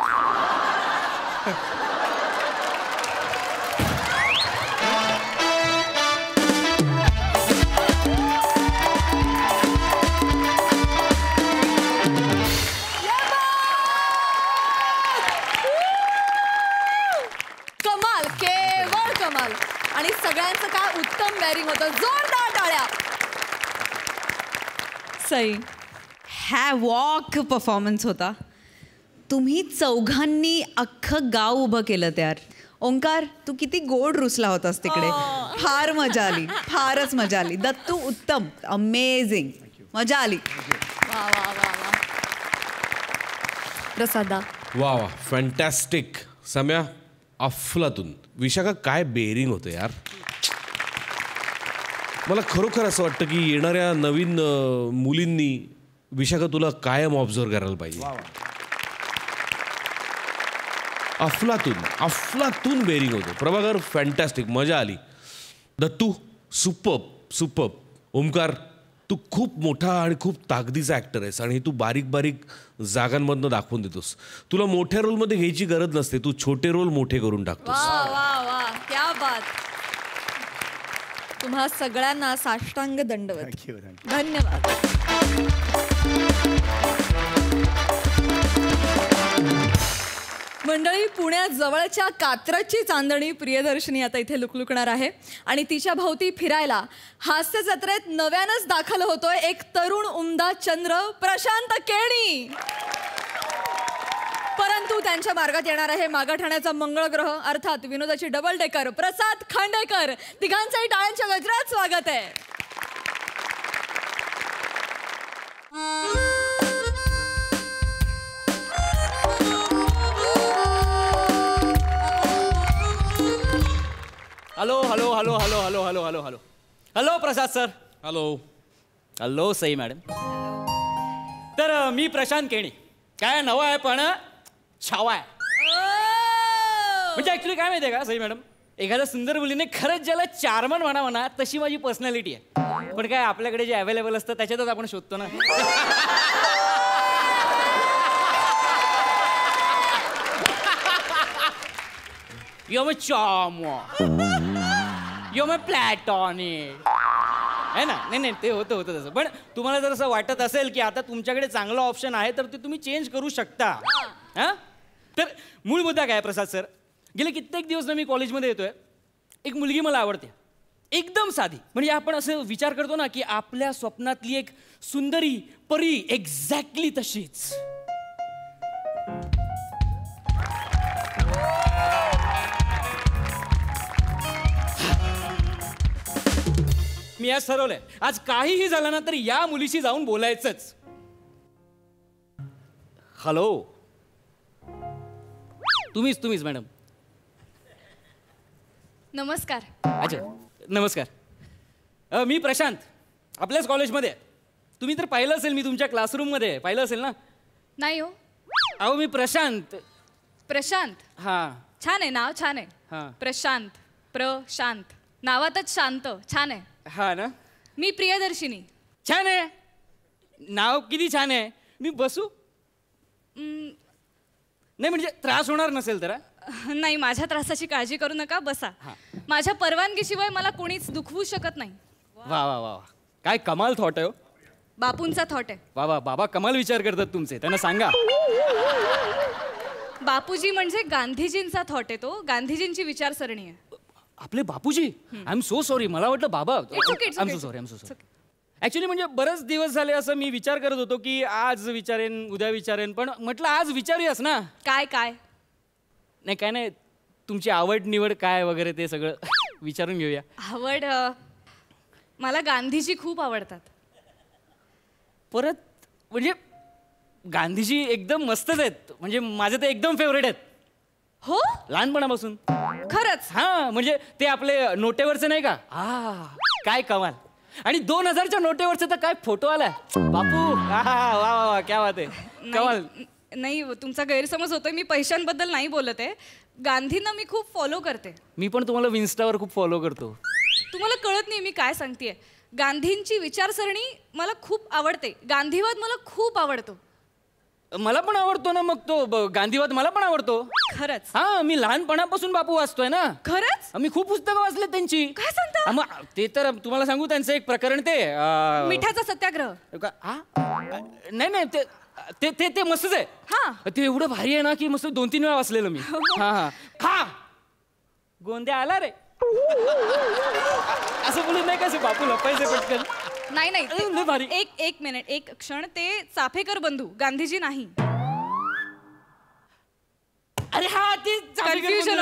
कमाल, केवळ कमाल. आणि सगळ्यांचं काय उत्तम बॅरिंग होतं. जोरदार टाळ्या. सई हॅवॉक परफॉर्मन्स होता. तुम्ही चौघांनी अख्खं गाव उभं केलं यार. ओंकार तू किती गोड रुसला होतास तिकडे. फार मजा आली, फारच मजा आली. दत्तू उत्तम, अमेझिंग, मजा आली. वा वा वा वा. प्रसादा वा वा फॅन्टॅस्टिक. सम्या अफलातून. विशाखा काय बेरिंग होतं यार. मला खरोखर असं वाटतं की येणाऱ्या नवीन मुलींनी विशाखा तुला कायम ऑब्झर्व करायला पाहिजे. अफलातून बेरिंग होतं. प्रभाकर फॅन्टॅस्टिक, मजा आली. दत्तू सुपर्ब. ओमकार तू खूप मोठा आणि खूप ताकदीचा ॲक्टर आहेस आणि तू बारीक बारीक जागांमधनं दाखवून देतोस. तुला मोठ्या रोलमध्ये घ्यायची गरज नसते. तू छोटे रोल मोठे करून टाकतोस. वा वा वा क्या बात. तुम्हा सगळ्यांना साष्टांग दंडवत. धन्यवाद. मंडळी पुण्यात जवळच्या कात्रजची चांदणी प्रियदर्शनी आता इथे लुकलुकणार आहे आणि तिच्या भोवती फिरायला हास्य जत्रेत नव्यानंच दाखल होतोय एक तरुण उमदा चंद्र प्रशांत केणी. परंतु त्यांच्या मार्गात येणार आहे मागाठाण्याचा मंगळ ग्रह अर्थात विनोदाची डबल डेकर प्रसाद खांडेकर. तिघांचंही टाळ्यांच्या गजरात स्वागत आहे. Hello hello hello hello hello hello hello hello hello Prasad sir. Hello Sai madam. तर मी प्रशांत केणी. काय नवं आहे पण छावा आहे. म्हणजे ऍक्च्युली काय माहिती आहे का सई मॅडम, एखाद्या सुंदर मुलीने खरंच ज्याला चार्मन म्हणा तशी माझी पर्सनॅलिटी आहे. पण काय आपल्याकडे जे अवेलेबल असतं त्याच्यातच आपण शोधतो ना. You're my charmer. You're my platonic. है ना. नाही ते होतं तसं. पण तुम्हाला जर असं वाटत असेल की आता तुमच्याकडे चांगलं ऑप्शन आहे तर ते तुम्ही चेंज करू शकता. हां तर मूळ मुद्दा काय प्रसाद सर, गेले कित्येक दिवस ना मी कॉलेजमध्ये येतोय. एक मुलगी मला आवडते, एकदम साधी. म्हणजे आपण असं विचार करतो ना की आपल्या स्वप्नातली एक सुंदरी परी एक्झॅक्टली तशीच. मी आज ठरवलंय, आज काहीही झालं ना तर या मुलीशी जाऊन बोलायचंच. हॅलो, तुम्हीच मॅडम. नमस्कार. अच्छा, नमस्कार. मी प्रशांत, आपल्याच कॉलेजमध्ये. तुम्ही तर पाहिलं असेल, मी तुमच्या क्लासरूममध्ये पाहिलं असेल ना. नाही हो. अहो मी प्रशांत. प्रशांत. हां छान आहे नाव, छान आहे. हां प्रशांत. प्रशांत नावातच शांत, छान आहे. हां ना. मी प्रियदर्शिनी. छान आहे नाव, किती छान आहे. मी बसू? नाही म्हणजे त्रास होणार नसेल तर. नाही, माझ्या त्रासाची काळजी करू नका, बसा. माझ्या परवानगीशिवाय मला कोणीच दुखवू शकत नाही. वा वा वा, काय कमाल थॉट आहे हो. बापूंचा थॉट आहे. वा वा, बाबा कमाल विचार करतात तुमचे, त्यांना सांगा. बापूजी म्हणजे गांधीजींचा थॉट आहे तो, गांधीजींची विचारसरणी आहे. आपले Bapuji? I am so sorry, मला वाटलं बाबा. I am so sorry. Actually म्हणजे बरेच दिवस झाले असं मी विचार करत होतो की आज विचारेन, उद्या विचारेन, पण म्हटलं आज विचारूयास ना. काय? नाही काय नाही, तुमची आवड निवड काय वगैरे ते सगळं विचारून घेऊया. आवड, मला गांधीजी खूप आवडतात. परत म्हणजे गांधीजी एकदम मस्तच आहेत, म्हणजे माझे ते एकदम फेवरेट आहेत. हो, लहानपणापासून. खरंच? हा, म्हणजे ते आपले नोटेवरचे नाही का, काय कमाल. आणि 2000च्या नोटेवरचे तर काय फोटो आलाय बापू. वा वा वा, क्या बात आहे, कमाल. नाही, तुमचा गैरसमज होतोय, मी पैशांबद्दल नाही बोलत आहे. गांधींना मी खूप फॉलो करते. मी पण तुम्हाला इन्स्टावर खूप फॉलो करतो. तुम्हाला कळत नाही मी काय सांगतेय. गांधींची विचारसरणी मला खूप आवडते. गांधीवाद मला खूप आवडतो. मला पण आवडतो ना, मग तो गांधीवाद मला पण आवडतो. खरंच? हा, मी लहानपणापासून बापू वाचतोय ना. खरंच? मी खूप पुस्तकं वाचले त्यांची. काय सांगता? मग ते तर तुम्हाला सांगू, त्यांचं एक प्रकरण ते मिठाचा सत्याग्रह. नाही ते ते ते मस्तच आहे. हा, ते एवढं भारी आहे ना की मस्त 2-3 वेळा वाचलेलं मी. हा, गोंद्या आला रे असं बोलून नाही का बापू लपायचे पटकन. नाही भारी. एक मिनिट, एक क्षण. ते चाफेकर बंधू, गांधीजी नाही. अरे हा, ते Confusion.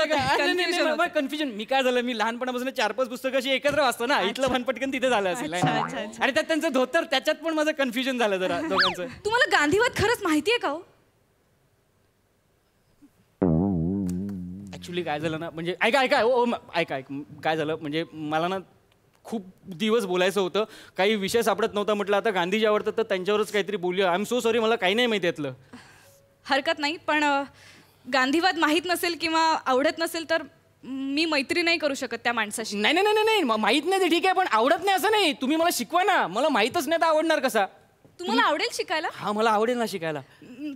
कन्फ्युजन. मी काय झालं, मी लहानपणापासून 4-5 पुस्तकं अशी एकत्र वाचतो ना, इथलं भान पटकन तिथे झालं असेल. आणि त्यात त्यांचं धोतर, त्याच्यात पण माझं कन्फ्युजन झालं जरा दोघांचं. तुम्हाला गांधीवाद खरंच माहितीये का हो? ऍक्च्युली काय झालं ना, म्हणजे ऐका काय झालं म्हणजे मला ना खूप दिवस बोलायचं होतं, काही विषय सापडत नव्हता. म्हटलं आता गांधीजी आवडतात तर त्यांच्यावरच काहीतरी बोलूया. आय एम सो सॉरी, मला काही नाही माहिती यातलं. हरकत नाही, पण गांधीवाद माहीत नसेल किंवा आवडत नसेल तर मी मैत्री नाही करू शकत त्या माणसाशी. नाही, माहित नाही ते ठीक आहे, पण आवडत नाही असं नाही. तुम्ही मला शिकवा ना, मला माहीतच नाही तर आवडणार कसा. तुम्हाला आवडेल शिकायला? हा, मला आवडेल ना शिकायला.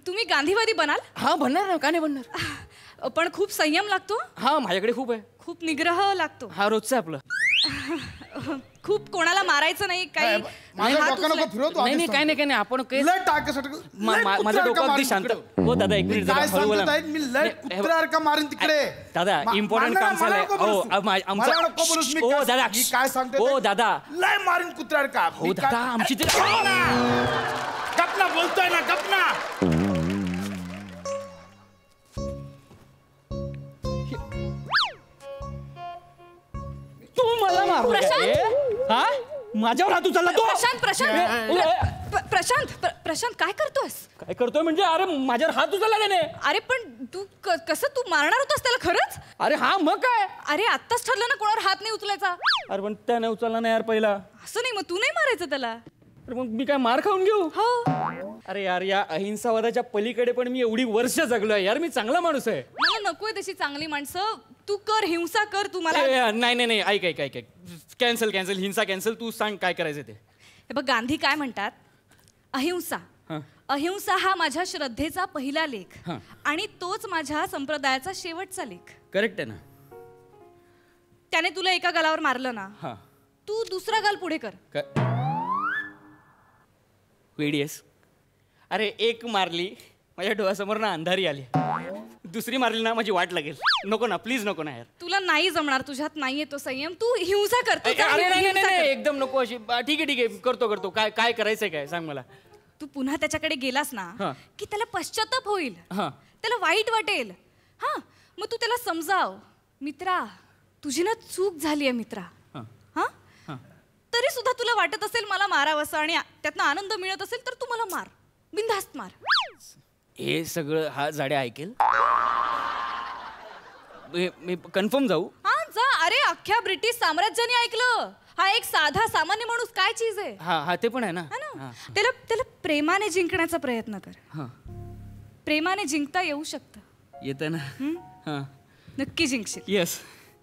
तुम्ही गांधीवादी बनाल? हा, बनणार ना, का नाही बनणार. पण खूप संयम लागतो. हा, माझ्याकडे खूप आहे. खूप निग्रह लागतो. हा, रोजचं आपलं. खूप कोणाला मारायचं नाही, काही नाही, काय नाही आपण माझं डोकं अगदी शांत. हो दादा, एक मिनिट जरा हळू बोला. दादा, इम्पॉर्टंट काम झालंय. हो दादा, काय सांगतो? हो दादा, लय मारीन कुत्र्यार का. हो दादा, आमची गपना बोलतोय ना, गपना. तू मला हा, माझ्यावर हात उचलला तो. प्रशांत काय करतोस? काय करतोय म्हणजे, अरे माझ्यावर हात उचलला त्याने. अरे पण तू कसं, तू मारणार होतास त्याला खरंच? अरे हा, मग काय. अरे आत्ताच ठरलं ना कोणावर हात नाही उचलायचा. अरे पण त्याने उचलला नाही यार पहिला. असं नाही, मग तू नाही मारायचं त्याला. मग मी काय मार खाऊन घेऊ? हो. अरे यार, या अहिंसावादाच्या पलीकडे पण मी एवढी वर्ष जगलोय यार. मी चांगला माणूस आहे. मला नकोय तशी चांगली माणसं. तू कर, हिंसा कर. तू मला नाही, ऐक, कॅन्सल, हिंसा कॅन्सल. तू सांग काय करायचं ते. हे बघ, गांधी काय म्हणतात, अहिंसा हा माझ्या श्रद्धेचा पहिला लेख आणि तोच माझ्या संप्रदायाचा शेवटचा लेख. करेक्ट आहे ना. त्याने तुला एका गालावर मारलं ना, तू दुसरा गाल पुढे कर. वेडीएस. अरे एक मारली, माझ्या डोळ्यासमोर ना अंधारी आली. दुसरी मारली ना, माझी वाट लागेल. नको ना, प्लीज नको ना यार. तुला नाही जमणार, तुझ्यात नाहीये तो संयम. तू हिंसा करतो. अरे नाही, एकदम नको अशी. ठीक आहे, करतो. काय करायचंय, काय सांग मला. तू पुन्हा त्याच्याकडे गेलास ना की त्याला पश्चाताप होईल, त्याला वाईट वाटेल. मग तू त्याला समजाव, मित्रा तुझी ना चूक झाली आहे मित्रा. तर तरी सुद्धा तुला वाटत असेल मला मारावंसं आणि त्यातनं आनंद मिळत असेल तर तू मला मार, बिनधास्त मार. हे सगळं हा जाड्या ऐकेल? मी कन्फर्म जाऊ? हा जा. अरे अख्ख्या ब्रिटिश साम्राज्याने ऐकलं. हा एक साधा सामान्य माणूस काय चीज आहे. हा ते पण आहे ना. त्याला प्रेमाने जिंकण्याचा प्रयत्न कर. प्रेमाने जिंकता येऊ शकतं. येतं ना. नक्की जिंकशील. येस.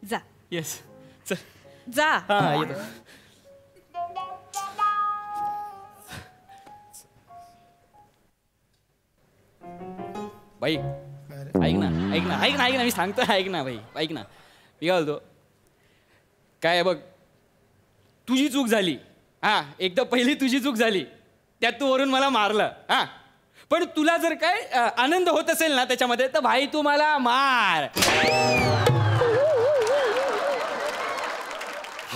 जा. येस. चल जा. हा येतो. बाई ऐक ना मी सांगतो. ऐक ना भाई, ऐक ना. मी काय बोलतो, काय बघ, तुझी चूक झाली. हा एकदा पहिली तुझी चूक झाली, त्यात तू वरून मला मारलं. हा पण तुला जर काय आनंद होत असेल ना त्याच्यामध्ये, तर भाई तू मला मार.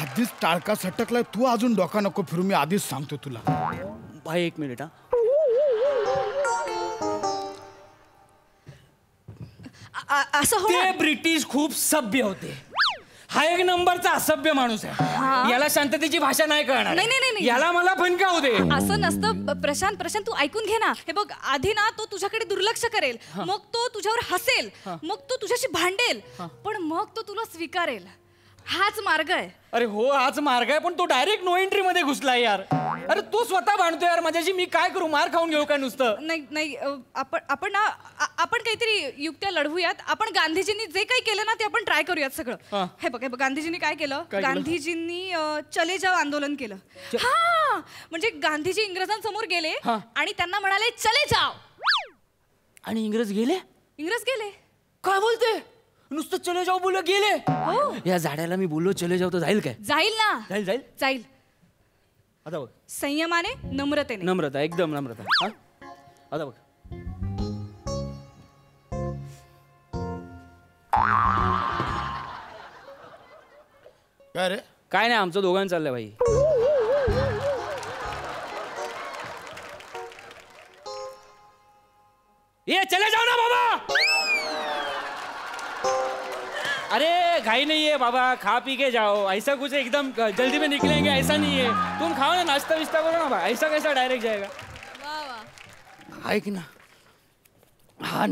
आधीच टाळका सटकलाय, तू अजून डोका नको फिरू. मी आधीच सांगतो तुला. भाई 1 मिनिट. असं ते ब्रिटिश खूप सभ्य होते. हा एक नंबरचा असभ्य माणूस आहे. याला शांततेची भाषा नाही कळणार. नाही. याला मला फणकावू दे. असं नसतं प्रशांत तू ऐकून घे ना. हे बघ, आधी ना तो तुझ्याकडे दुर्लक्ष करेल, मग तो तुझ्यावर हसेल, मग तो तुझ्याशी भांडेल, पण मग तो तुला स्वीकारेल. हाच मार्ग आहे. अरे हो, हाच मार्ग आहे, पण तो डायरेक्ट नो एंट्री मध्ये घुसलाय यार. अरे तो स्वतः भांडतो यार माझ्याशी. मी काय करू? मार खाऊन घेऊ का नुसतं? नाही आपण काहीतरी युक्त्या लढवूयात. आपण गांधीजींनी जे काही केलं ना ते आपण ट्राय करूयात सगळं. हे बघ गांधीजींनी काय केलं. गांधीजींनी चले जाव आंदोलन केलं. हा म्हणजे गांधीजी इंग्रजांसमोर गेले आणि त्यांना म्हणाले चले जाव. आणि इंग्रज गेले. काय बोलते? नुसतं चले जाऊ बोल गेले. या झाड्याला मी बोललो चले जाऊ तर जाईल काय? जाईल ना. जाईल. आता बघ, संयमाने, नम्रतेने. नम्रता, एकदम नम्रता. आता बघ, काय रे? काय नाही, आमचं दोघांचं चाललंय भाई. ये चले जाओ ना बाबा. अरे घाई नहीं है बाबा, खा पी के जाओ. ऐसा कुछ एकदम जल्दी में निकलेंगे ऐसा नहीं है. तुम खाओ ना, नाश्ता विस्ता करो ना भाई. ऐसा कैसा डायरेक्ट जाएगा? ऐक ना. हा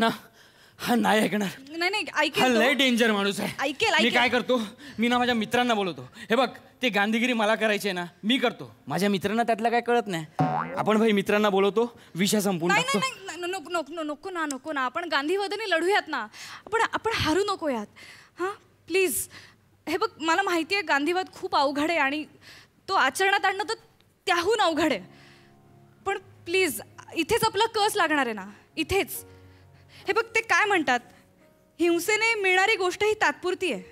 नाही ऐकणार. नाही हा लय डेंजर माणूस आहे. ऐकेल. मी काय करतो, मी ना माझ्या मित्रांना बोलवतो. हे बघ, ते गांधीगिरी मला करायची आहे ना, मी करतो. माझ्या मित्रांना त्यातलं काय कळत नाही. आपण भाई मित्रांना बोलवतो, विषय संपून टाकतो. नको ना. आपण गांधीवादाने लढूयात ना. आपण हारू नकोयात. हां प्लीज. हे बघ, मला माहिती आहे गांधीवाद खूप अवघड आहे आणि तो आचरणात आणणं तर त्याहून अवघड आहे. पण प्लीज, इथेच आपला कस लागणार आहे ना, इथेच. हे बघ, ते काय म्हणतात, हिंसेने मिळणारी गोष्ट ही तात्पुरती आहे.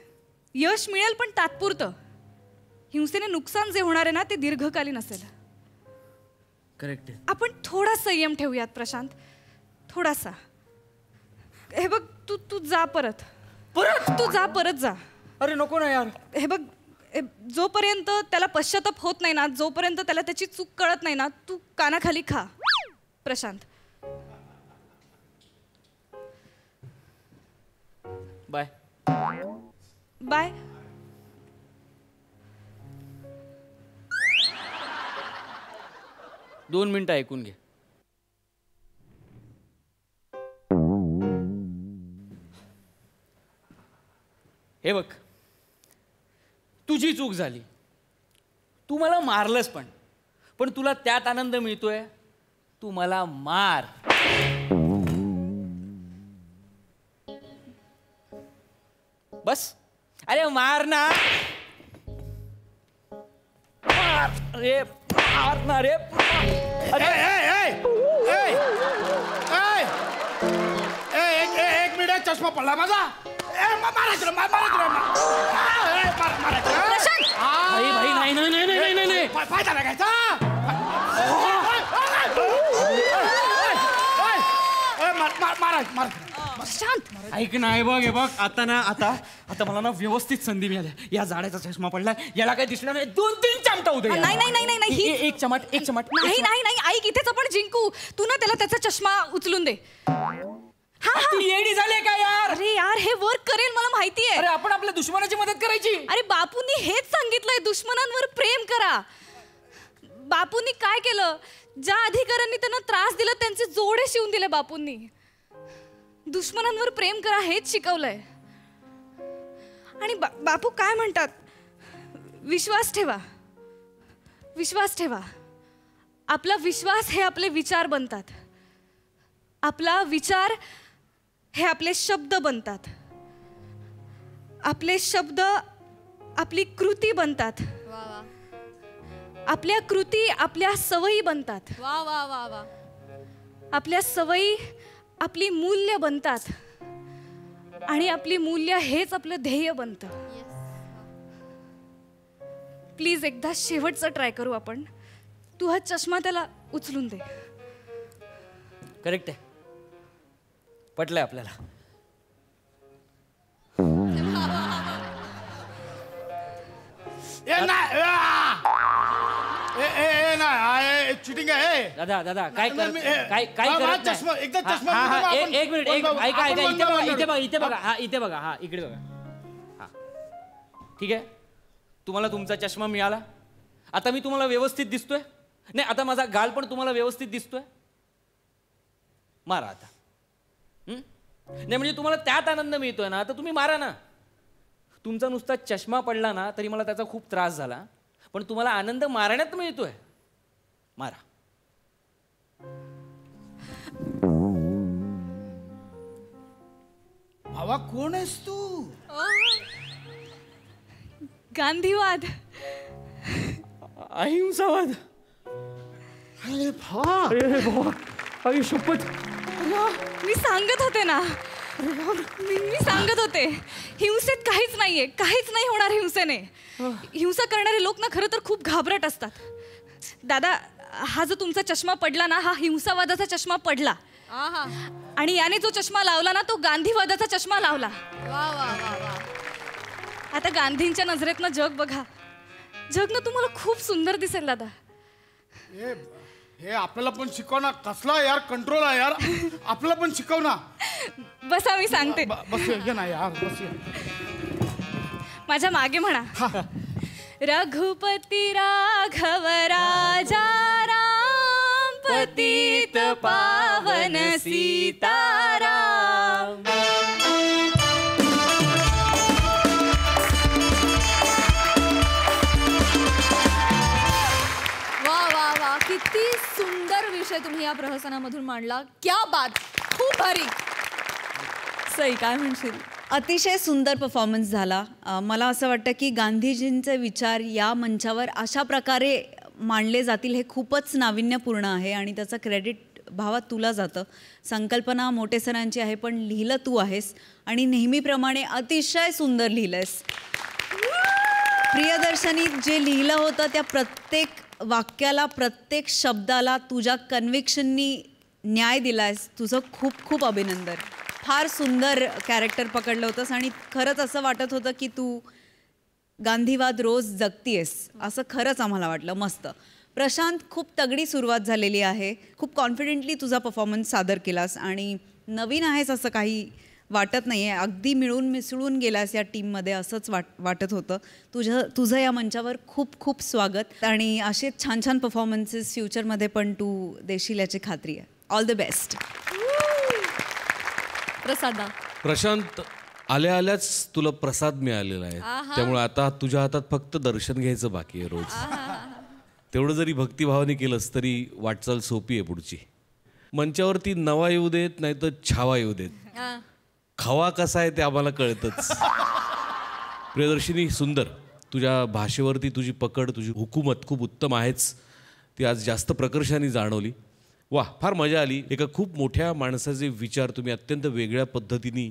यश मिळेल पण तात्पुरतं. हिंसेने नुकसान जे होणार आहे ना ते दीर्घकालीन असेल. करेक्ट. आपण थोडा संयम ठेवूयात प्रशांत, थोडासा. हे बघ, तू जा परत. परत जा. अरे नको ना यार. हे बघ, जोपर्यंत त्याला पश्चाताप होत नाही ना, जोपर्यंत त्याला त्याची चूक कळत नाही ना, तू कानाखाली खा प्रशांत. बाय. 2 मिनिटं ऐकून घे. हे बघ, तुझी चूक झाली. तू मला मारलंस, पण तुला त्यात आनंद मिळतोय. तू मला मार. बस. अरे मार ना. अरे मार ना रे. एक मिनिट, चष्मा पडला माझा. भाई नाही. फायदा लागायचा. ऐक ना, हे बघ आता मला ना व्यवस्थित संधी मिळाली. या झाडाचा चष्मा पडलाय, याला काही दिसलं नाही. 2-3 चामटा होतो. नाही. एक चमट. नाही. ऐक, इथेच आपण जिंकू. तू ना त्याला त्याचा चष्मा उचलून दे. तू येडी झाले का यार? अरे यार, हे वर्क करेल मला माहितीये. अरे आपण आपल्या दुश्मनाची मदत करायची. अरे बापूंनी हेच सांगितलंय, दुश्मनांवर प्रेम करा. बापूंनी काय केलं? ज्या अधिकाऱ्यांनी त्यांना त्रास दिला त्यांचे जोडे शिवून दिले बापूंनी. दुश्मनांवर प्रेम करा हेच शिकवलंय. आणि बापू काय म्हणतात? विश्वास ठेवा, विश्वास ठेवा. आपला विश्वास हे आपले विचार बनतात. आपला विचार हे आपले शब्द बनतात. आपले शब्द आपली कृती बनतात. आपल्या कृती आपल्या सवयी बनतात. वा वा वा वा. आपल्या सवयी आपली मूल्य बनतात. आणि आपली मूल्य हेच आपलं ध्येय बनतं. प्लीज एकदा शेवटचं ट्राय करू आपण. तू हा चष्मा त्याला उचलून दे. करेक्ट आहे, पटलंय आपल्याला. चिटिंग आहे. दादा दादा काय करत काय काय हा, करत चष्मा, नाही. एकदा चष्मा हा, हा, बघा, एक आपण एक मिनिट, एक बघा, ऐका आपण ऐका, इथे बघा, बघा, इथे बघा, इथे बघा, हा इथे बघा, हा इकडे बघा. हा ठीक आहे, तुम्हाला तुमचा चष्मा मिळाला. आता मी तुम्हाला व्यवस्थित दिसतोय? नाही, आता माझा गाल पण तुम्हाला व्यवस्थित दिसतोय? मारा आता. नाही म्हणजे तुम्हाला त्यात आनंद मिळतोय ना, तर तुम्ही मारा ना. तुमचा नुसता चष्मा पडला ना तरी मला त्याचा खूप त्रास झाला, पण तुम्हाला आनंद मारण्यात मिळतोय, मारा. भावा कोण आहेस तू? गांधीवाद, अहिंसावाद. अरे भावा, अरे भावा, अरे शपथ. मी सांगत होते ना, मी सांगत होते हिंसेत काहीच नाहीये, काहीच नाही होणार हिंसेने. हिंसा करणारे लोक ना खरं तर खूप घाबरट असतात. दादा, हा जो तुमचा चष्मा पडला ना, हा हिंसावादाचा चष्मा पडला. आणि याने जो चष्मा लावला ना, तो गांधीवादाचा चष्मा लावला. वा वा वा वा. आता गांधींच्या नजरेतनं जग बघा. जग ना तुम्हाला खूप सुंदर दिसेल दादा. हे आपल्याला पण शिकव ना. कसला यार कंट्रोल आहे यार, आपल्याला पण शिकव ना. बसा, मी सांगते. बस ये ना यार, बस ये. माझ्या मागे म्हणा. रघुपती राघव राजा राम, पतित पावन सीताराम. वा वा वा, किती सुंदर विषय तुम्ही या प्रहसनामधून मांडला. क्या बात, खूप भारी. सई, काय म्हणशील? अतिशय सुंदर परफॉर्मन्स झाला. मला असं वाटतं की गांधीजींचे विचार या मंचावर अशा प्रकारे मांडले जातील हे खूपच नाविन्यपूर्ण आहे आणि त्याचं क्रेडिट भावा तुला जातं. संकल्पना मोठे सरांची आहे, पण लिहिलं तू आहेस आणि नेहमीप्रमाणे अतिशय सुंदर लिहिलंयस. प्रियदर्शनीत जे लिहिलं होतं त्या प्रत्येक वाक्याला, प्रत्येक शब्दाला तुझ्या कन्व्हिक्शननी न्याय दिलायस. तुझं खूप खूप अभिनंदन. फार सुंदर कॅरेक्टर पकडलं होतंस आणि खरंच असं वाटत होतं की तू गांधीवाद रोज जगतीयस, असं खरंच आम्हाला वाटलं. मस्त. प्रशांत, खूप तगडी सुरुवात झालेली आहे. खूप कॉन्फिडेंटली तुझा परफॉर्मन्स सादर केलास आणि नवीन आहेस असं काही वाटत नाही आहे. अगदी मिळून मिसळून गेलास या टीममध्ये असंच वाटत होतं. तुझं या मंचावर खूप खूप स्वागत आणि असे छान छान परफॉर्मन्सेस फ्युचरमध्ये पण तू देशील याची खात्री आहे. All the best. प्रशांत, आल्या आल्याच तुला प्रसाद मिळालेला आहे, त्यामुळे आता तुझ्या हातात फक्त दर्शन घ्यायचं बाकी आहे रोज. तेवढं जरी भक्तिभावाने केलंस तरी वाटचाल सोपी आहे पुढची. मंचावरती नवा येऊ देत नाही तर छावा येऊ देत, खवा कसा आहे ते आम्हाला कळतच. प्रियदर्शिनी, सुंदर. तुझ्या भाषेवरती तुझी पकड, तुझी हुकूमत खूप उत्तम आहेच. ती आज जास्त प्रकर्षाने जाणवली. वा, फार मजा आली. एका खूप मोठ्या माणसाचे विचार तुम्ही अत्यंत वेगळ्या पद्धतीने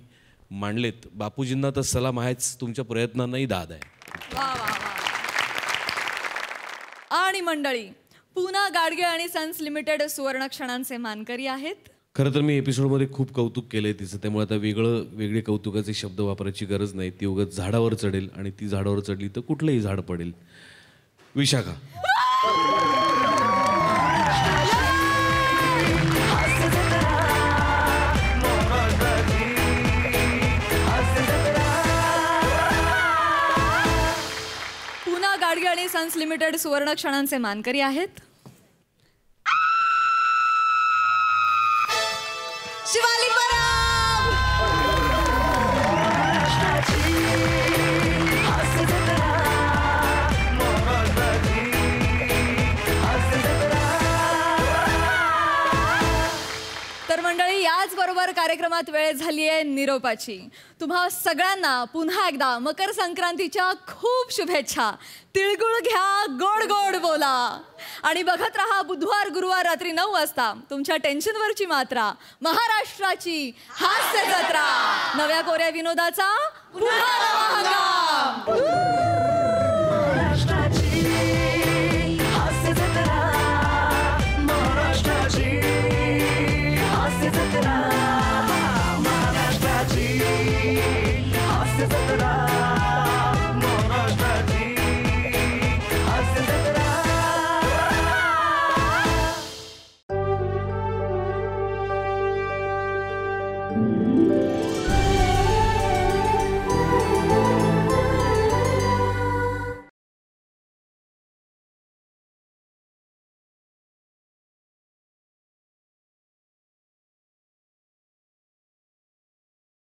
मांडलेत. बापूजींना तर सलाम आहेच, तुमच्या प्रयत्नांनाही दाद आहे. आणि मंडळी, पुना गाडगे आणि सन्स लिमिटेड सुवर्ण क्षणांचे मानकरी आहेत. खरं तर मी एपिसोडमध्ये खूप कौतुक केलंय तिचं, त्यामुळे आता वेगळे कौतुकाचे शब्द वापरायची गरज नाही. ती उगाच झाडावर चढेल आणि ती झाडावर चढली तर कुठलंही झाड पडेल. विशाखा. पुना गाडगे आणि सन्स लिमिटेड सुवर्ण क्षणांचे मानकरी आहेत. कार्यक्रमात वेळ झाली आहे निरोपाची. तुम्हा सगळ्यांना पुन्हा एकदा मकर संक्रांतीच्या खूप शुभेच्छा. तिळगुळ घ्या, गोड गोड बोला आणि बघत रहा बुधवार गुरुवार रात्री 9 वाजता तुमच्या टेन्शनवरची मात्रा, महाराष्ट्राची हास्य जत्रा, नव्या कोऱ्या विनोदाचा पुन्हा नवा हंगाम. हास्य जत्रा